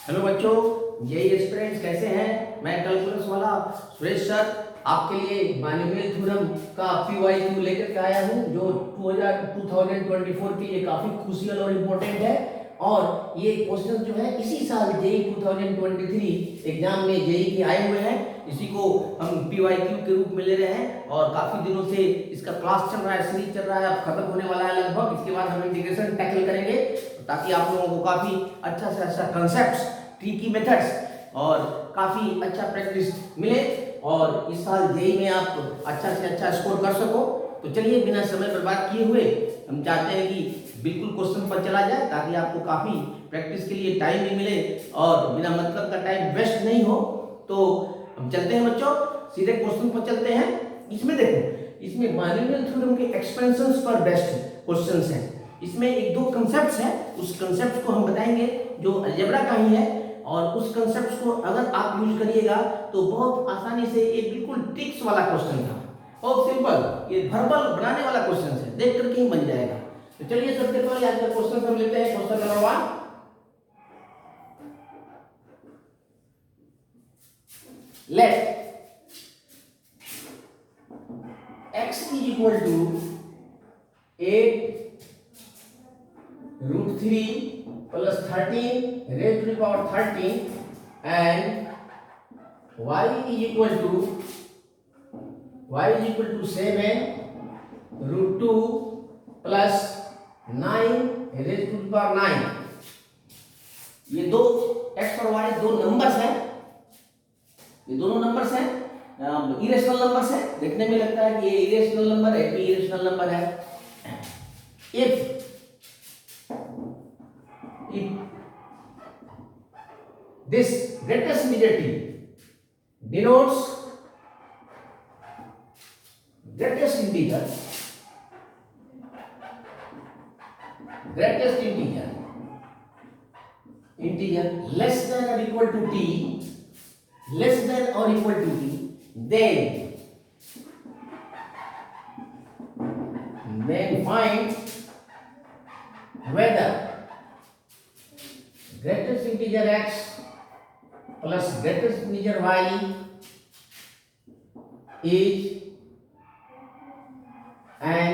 Hello बच्चों, JEE aspirants कैसे हैं। मैं कैलकुलस वाला सुरेश सर आपके लिए बाइनोमियल थ्योरम का पीवाईक्यू लेकर के आया हूं, जो 2024 के लिए काफी क्रूशियल और इम्पोर्टेंट है। और ये क्वेश्चन जो है इसी साल जेई 2023 एग्जाम में जेई के आए हुए हैं। इसी को हम पीवाईक्यू के रूप में ले रहे हैं और काफी दिनों से इसका क्लास चल रहा है, सीरीज चल रहा है, अब खत्म होने वाला है लगभग। इसके बाद हम इंटीग्रेशन टैकल करेंगे ताकि आप लोगों को काफी अच्छा से अच्छा कंसेप्ट्स, ट्रिकी मेथड्स और काफी अच्छा प्रैक्टिस मिले और इस साल जेई में आप अच्छा से अच्छा स्कोर कर सको। तो चलिए बिना समय बर्बाद किए हुए हम चाहते हैं कि बिल्कुल क्वेश्चन पर चला जाए ताकि आपको काफी प्रैक्टिस के लिए टाइम भी मिले और बिना मतलब का टाइम वेस्ट नहीं हो। तो हम चलते हैं बच्चों, सीधे क्वेश्चन पर चलते हैं। इसमें देखो, इसमें बाइनोमियल थ्योरम के एक्सपेंशंस पर बेस्ड क्वेश्चंस हैं। इसमें एक दो कंसेप्ट्स हैं, उस कंसेप्ट को हम बताएंगे जो अलजेब्रा का ही है और उस कंसेप्ट को अगर आप यूज करिएगा तो बहुत आसानी से ये बिल्कुल ट्रिक्स वाला क्वेश्चन था, बहुत सिंपल, ये वर्बल बनाने वाला क्वेश्चन है, देख करके ही बन जाएगा। तो चलिए सबसे पहले आज का क्वेश्चन हम लेते हैं, question number 1। Let x is equal to 8 root 3 plus 13 raised to the power 13 and y is equal to 7 root 2 plus 9 raised to the power 9। ये दो x और y दो नंबर्स हैं, ये दोनों नंबर्स हैं, इरेशनल नंबर्स हैं। देखने में लगता है कि ये इरेशनल नंबर है, ये इरेशनल नंबर है। if this greatest integer t denotes greatest integer less than or equal to t, less than or equal to t, then find whether greatest integer x plus greatest integer y is an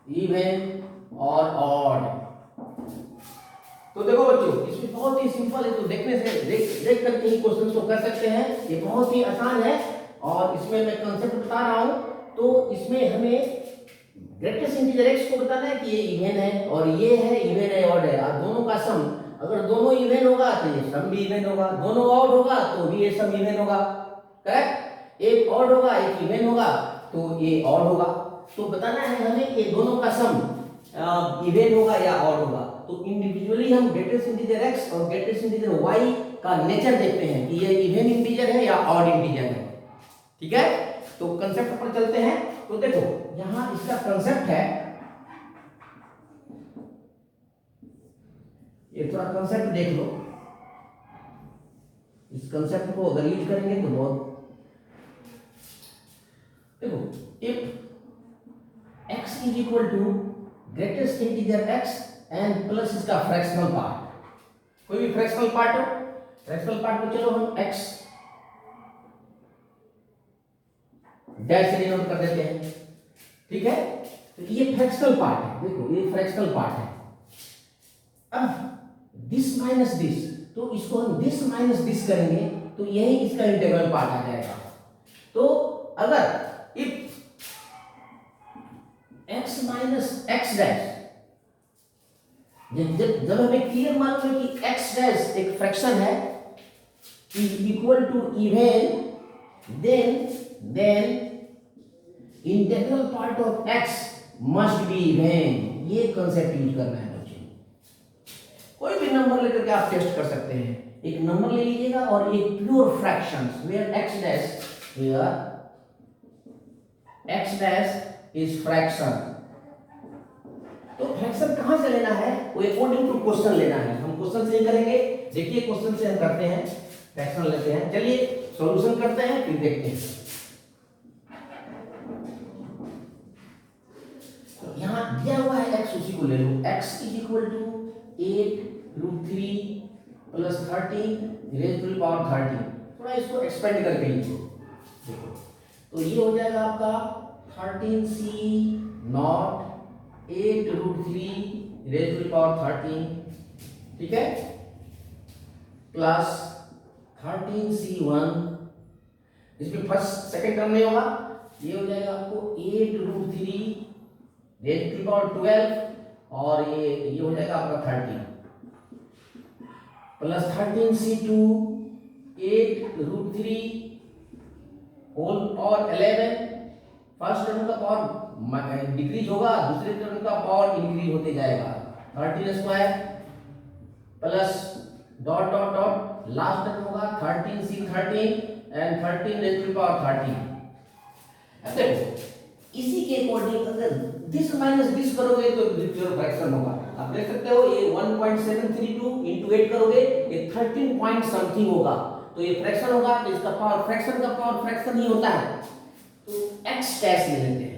even or odd। तो देखो बच्चों, इसमें बहुत ही simple है, तो देखने से देख करके ही क्वेश्चन को कर सकते हैं। ये बहुत ही आसान है और इसमें मैं कंसेप्ट बता रहा हूं। तो इसमें हमें ग्रेटेस्ट इंटीजर x को बताना है कि ये इवन है और ये है इवन है ऑड है, और दोनों का सम, अगर दोनों इवन होगा तो ये सम भी इवन होगा, दोनों ऑड होगा तो भी ये सम इवन होगा। करेक्ट, एक ऑड होगा एक इवन होगा तो ये ऑड होगा। तो बताना है हमें कि दोनों का सम इवन होगा या ऑड होगा। तो इंडिविजुअली हम ग्रेटेस्ट इंटीजर x और ग्रेटेस्ट इंटीजर y का नेचर देखते हैं कि ये इवन इंटीजर है या ऑड इंटीजर है। ठीक है, तो कंसेप्ट पर चलते हैं। तो देखो यहां इसका कंसेप्ट है, ये थोड़ा कंसेप्ट देख लो। इस कंसेप्ट को अगर यूज करेंगे तो बहुत, देखो if x is equal to greatest integer x and plus इसका फ्रैक्शनल पार्ट, कोई भी फ्रैक्शनल पार्ट हो, फ्रैक्शनल पार्ट को चलो हम x डैश से डिनोट कर देते हैं। ठीक है, तो ये फ्रैक्शनल पार्ट है, देखो ये फ्रैक्शनल पार्ट है। अब दिस माइनस दिस, तो इसको हम दिस माइनस दिस करेंगे तो यही इसका इंटीग्रल पार्ट आ जाएगा। तो अगर if x minus x dash, जब हमें क्लियर मालूम है कि x डैश एक फ्रैक्शन है equal to even, then integral part of x must be even. ये कांसेप्ट यूज करना है बच्चों। कोई भी नंबर लेकर के आप टेस्ट कर सकते हैं। एक नंबर ले लीजिएगा और एक pure fractions where x dash is fraction. तो फ्रैक्शन कहां से लेना है, वो अकॉर्डिंग टू क्वेश्चन लेना है। हम क्वेश्चन से करेंगे, देखिए क्वेश्चन से हम करते हैं, फ्रैक्शन लेते हैं। चलिए सॉल्यूशन करते हैं फिर देखते हैं। तो यहां दिया हुआ है x, उसी को ले लो। x is equal to 8√3 plus 13 raise to the power 13। थोड़ा इसको एक्सपेंड करके लीजिए, देखो तो ये हो जाएगा आपका 13c naught 8√3 raise to the power 13, ठीक है, प्लस 13c1, इसमें फर्स्ट सेकंड टर्म नहीं होगा, ये हो जाएगा आपको 8√3 रेज टू द पावर 12 और ये हो जाएगा आपका 13 प्लस 13c2 8√3 होल और 11। फर्स्ट टर्म का पावर डिक्रीज होगा, दूसरे टर्म का पावर इंक्रीज होते जाएगा, 13 square plus dot dot dot last term होगा 13c13 and 13 raise to the power 13। अब देखो इसी के अकॉर्डिंग अगर दिस माइनस दिस करोगे तो प्योर फ्रैक्शन होगा। आप देख सकते हो ये 1.732 into 8 करोगे ये 13 पॉइंट समथिंग होगा, तो ये फ्रैक्शन होगा, तो इसका पावर फ्रैक्शन का पावर फ्रैक्शन ही होता है, तो x डैश ले लेते हैं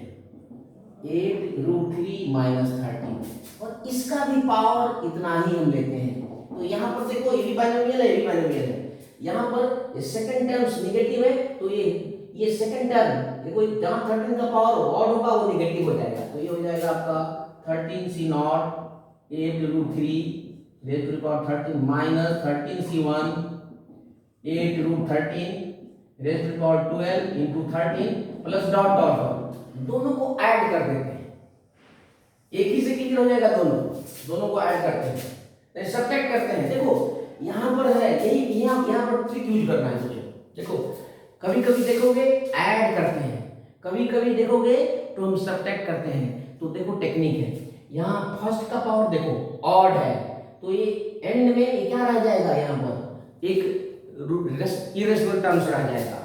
8√3 माइनस 13 और इसका भी पावर इतना ही हम लेते हैं। तो यहाँ पर देखो ये भी बाइनोमियल है, ये भी बाइनोमियल है, यहाँ पर सेकंड टर्म्स नेगेटिव है, तो ये सेकंड टर्म देखो जहां 13 का पावर ऑड होगा वो नेगेटिव हो जाएगा, तो ये हो जाएगा आपका 13c naught 8√3 raise to the power 13 minus 13c1 8√13 raise to the power 12 into 13 plus dot dot dot, दोनों को ऐड कर देते हैं, एक ही से कितना हो जाएगा, दोनों को ऐड करते हैं, तो सब्ट्रैक्ट करते हैं। देखो यहाँ पर है यही, यहाँ पर ट्रिक यूज करना है मुझे। देखो कभी कभी देखोगे ऐड करते हैं, कभी कभी देखोगे तो हम सब्ट्रैक्ट करते हैं, तो देखो टेक्निक है, यहाँ फर्स्ट का पावर देखो ऑड है, तो ये एंड में ये क्या रह जाएगा, यहाँ पर एक इरेशनल टर्म्स रह जाएगा,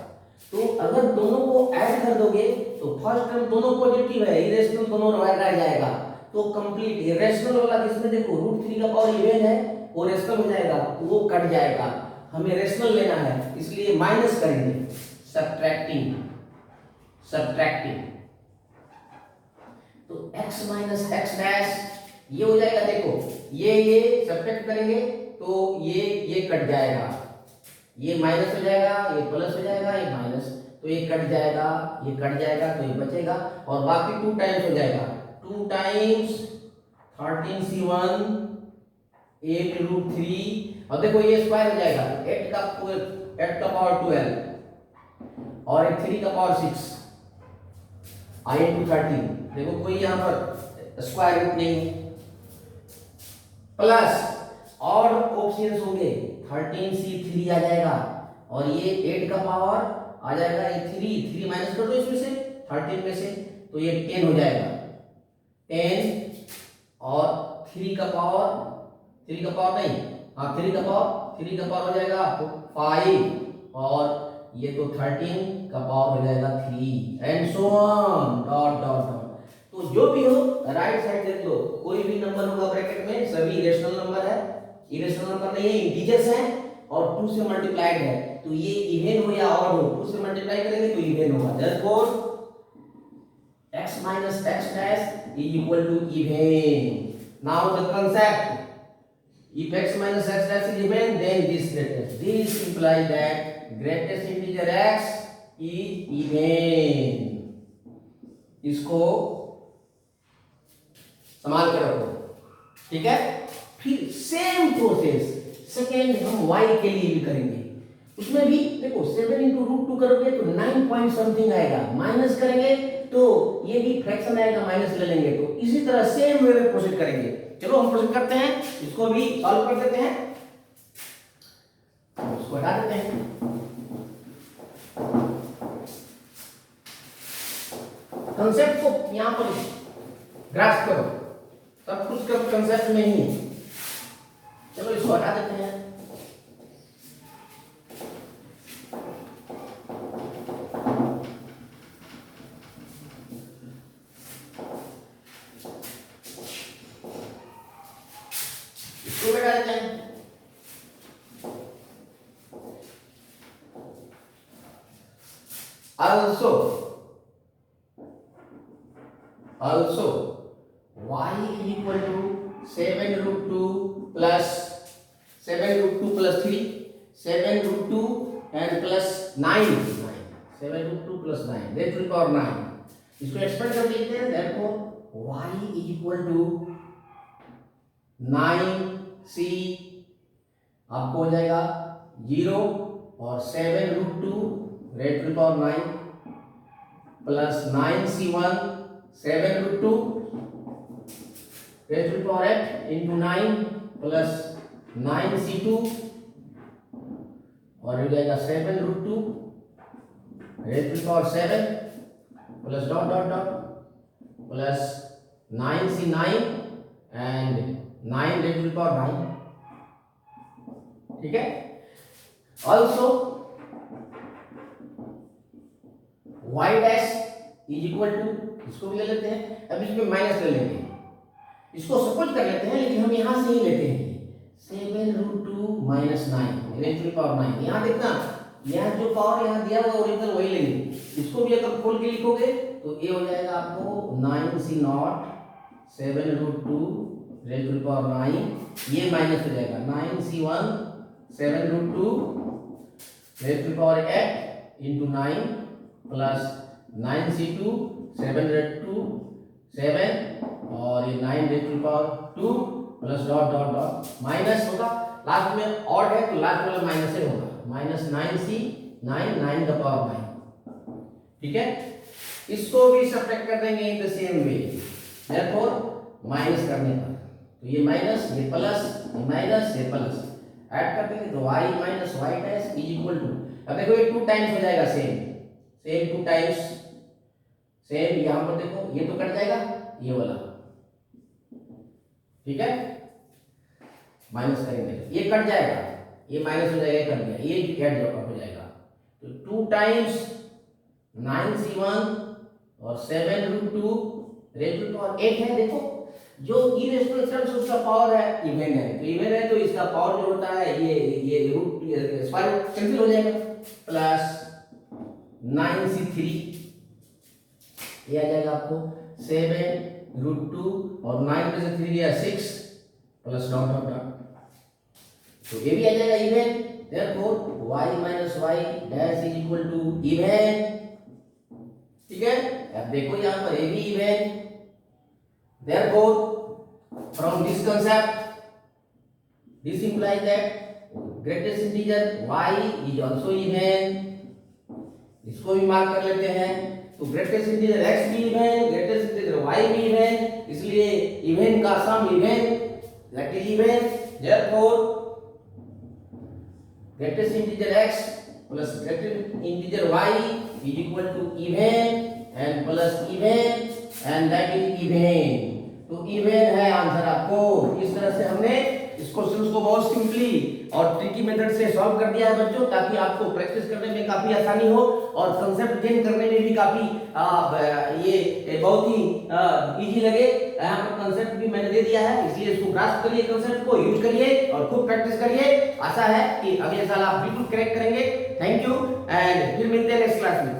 तो अगर दोनों को ऐड कर दोगे तो फर्स्ट टर्म दोनों पॉजिटिव है, इरेशनल दोनों रह जाएगा, तो कंप्लीट इरेशनल वाला जिसमें देखो √3 का पावर इवन है वो रेशनल हो जाएगा, तो वो कट जाएगा, हमें रेशनल लेना है इसलिए माइनस करेंगे, सब्ट्रैक्टिंग तो x माइनस x डैश ये हो जाएगा, देखो ये सब्ट्रैक्ट करेंगे तो ये कट जाएगा, ये माइनस हो जाएगा, ये प्लस हो जाएगा, ये माइनस, तो ये कट जाएगा, ये कट जाएगा, तो ये बचेगा और बाकी 2 टाइम्स हो जाएगा, 2 टाइम्स 13c1 8√3 और देखो ये स्क्वायर हो जाएगा, 8 का पावर 12 और 3 का पावर 6 i into 13, देखो कोई यहाँ पर स्क्वायर रूट नहीं, प्लस और ऑप्शंस होंगे 13c3 आ जाएगा और ये 8 का पावर आ जाएगा, ये 3 माइनस कर दो इसमें से 13 में से, तो ये 10 हो जाएगा, 10 और 3 का पावर नहीं, हाँ 3 का पावर हो जाएगा आपको 5 और ये तो 13 का पावर हो जाएगा 3 and so on dot dot dot. तो जो भी हो राइट साइड देख लो, कोई भी नंबर होगा ब्रैकेट में सभी रेशनल नंबर है, इरेशनल नंबर नहीं है, इंटीजर्स हैं और 2 से मल्टीप्लाइड है, तो ये इवन हो या ऑड हो 2 से मल्टीप्लाई करेंगे तो इवन होगा, therefore x minus x dash is equal to even. Now the concept, if x minus x dash is even, then this implies that greatest integer x is even. इसको संभाल के रखो, ठीक है। फिर सेम प्रोसेस सेकेंड हम y के लिए भी करेंगे, उसमें भी देखो 7 into √2 करोगे तो 9 पॉइंट समथिंग आएगा, माइनस करेंगे तो ये भी फ्रैक्शन आएगा, माइनस ले लेंगे, तो इसी तरह सेम वे में प्रोसीड करेंगे। चलो हम प्रोसीड करते हैं, इसको भी सॉल्व कर देते हैं, इसको हटा देते हैं। कंसेप्ट को यहां पर ग्रास्प करो, सब कुछ का कंसेप्ट में ही है। चलो इसको हटा देते हैं, इसको हटा देते हैं। Also y is equal to 7 √2 plus 7√2 plus 3, 7√2 and plus 9, 7√2 plus 9, that to power 9। इसको एक्सपेंड कर लेते हैं, therefore y is equal to 9c आपको हो जाएगा 0 और 7√2 raised to power 9 plus 9c1 7√2 raised to power 8 into 9 plus 9c2 और हो जाएगा 7√2 raised to power 7 plus dot dot dot plus 9c9 and 9 raised to power 9, ठीक है। Also y dash is equal to, इसको भी ले लेते हैं, अब इसमें माइनस ले लेंगे, इसको सपोज कर लेते हैं, लेकिन हम यहां से ही लेते हैं 7√2 माइनस 9 रेज टू पावर 9। यहां देखना, यहां जो पावर यहां दिया हुआ ओरिजिनल वही लेंगे, इसको भी अगर खोल के लिखोगे तो ये हो जाएगा आपको 9c0 7√2 रेज टू पावर 9, ये माइनस हो जाएगा 9c1 7√2 raise to power 8 into 9 plus 9c2 7√2 7 और ये 9 raise to power 2 plus dot dot dot minus होगा, लास्ट में ऑड है तो लास्ट वाला माइनस ही होगा, माइनस 9c9 9 द पावर 9, ठीक है। इसको भी सब्ट्रैक्ट कर देंगे in the same way, therefore minus करने पर तो ये माइनस, ये प्लस, ये माइनस, ये प्लस ऐड कर देंगे तो y minus y dash is equal to, अब देखो ये 2 टाइम्स हो जाएगा, सेम 2 टाइम्स सेम, यहां पर देखो ये तो कट जाएगा ये वाला, ठीक है, माइनस करेंगे ये कट जाएगा, ये माइनस हो जाएगा, कट गया, ये ऐड हो जाएगा, तो 2 टाइम्स 9c1 और 7√2 रेज टू पावर 8 है। देखो जो इरेशनल टर्म्स उसका पावर है इवन है, तो इवन है तो इसका पावर जो होता है ये रूट स्क्वायर कैंसिल हो जाएगा, प्लस 9c3 ये आ जाएगा आपको 7√2 और 9 में से 3 दिया 6 प्लस डॉट डॉट डॉट, तो ये भी आ जाएगा even, therefore y minus y dash is equal to even, ठीक है। अब देखो यहां पर ये भी even, therefore from this concept this implies that greatest integer y is also even, इसको भी मार्क कर लेते हैं, तो greatest integer x भी इवन, greatest integer y भी इवन, इसलिए इवन का सम even that is even, therefore greatest integer x plus greatest integer y is equal to even and plus even and that is even, तो even है answer आपको। इस तरह से हमने इस क्वेश्चन को बहुत सिंपली और ट्रिकी मेथड से सॉल्व कर दिया है बच्चों, ताकि आपको प्रैक्टिस करने में काफी आसानी हो और कंसेप्ट गेन करने में भी काफी ये बहुत ही इजी लगे। यहाँ पर कंसेप्ट भी मैंने दे दिया है, इसलिए इसको ग्रास्प करिए, कंसेप्ट को यूज करिए और खूब प्रैक्टिस करिए। आशा है कि अगले साल आप बिल्कुल करेक्ट करेंगे। थैंक यू एंड फिर मिलते हैं नेक्स्ट क्लास में।